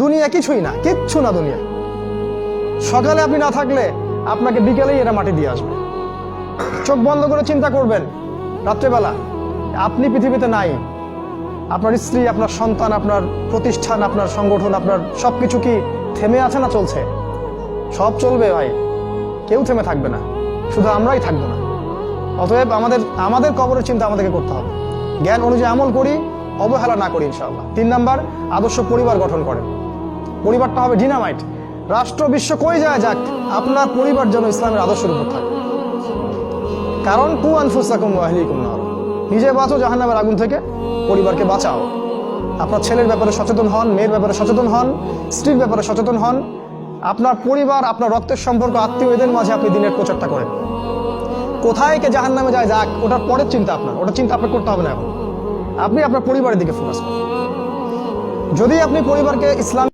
দুনিয়া কিছুই না, কিচ্ছু না দুনিয়া। সকালে আপনি না থাকলে আপনাকে বিকেলেই এরা মাটি দিয়ে আসবে। চোখ বন্ধ করে চিন্তা করবেন রাত্রেবেলা আপনি পৃথিবীতে নাই, আপনার স্ত্রী, আপনার সন্তান, আপনার প্রতিষ্ঠান, আপনার সংগঠন, আপনার সবকিছু কি থেমে আছে না চলছে? সব চলবে ভাই, কেউ থেমে থাকবে না, শুধু আমরাই থাকবো না। অতএব আমাদের কবরের চিন্তা আমাদেরকে করতে হবে। জ্ঞান অনুযায়ী আমল করি, অবহেলা না করি ইনশাআল্লাহ। 3 নাম্বার, আদর্শ পরিবার গঠন করেন। পরিবারটা হবে ডিনামাইট। রাষ্ট্র বিশ্ব কই যায় যাক, আপনার পরিবার যেন ইসলামের আদর্শের উপর থাকে। কারণ কু আনফুসাকুম ওয়া আহলিকুম নার, নিজে বাঁচো জাহান্নামের আগুন থেকে, পরিবারকে বাঁচাও। আপনার ছেলের ব্যাপারে সচেতন হন, মেয়ের ব্যাপারে সচেতন হন, স্ত্রীর ব্যাপারে সচেতন হন। আপনার পরিবার, আপনার রক্তের সম্পর্ক, আত্মীয়, এদের মাঝে আপনি দিনের প্রচারটা করেন। কোথায় কে জাহান্নামে যায় যাক, ওটার পরের চিন্তা আপনার, ওটা চিন্তা আপনার করতে হবে না। এখন আপনি আপনার পরিবারের দিকে ফোকাস করুন। যদি আপনি পরিবারকে ইসলাম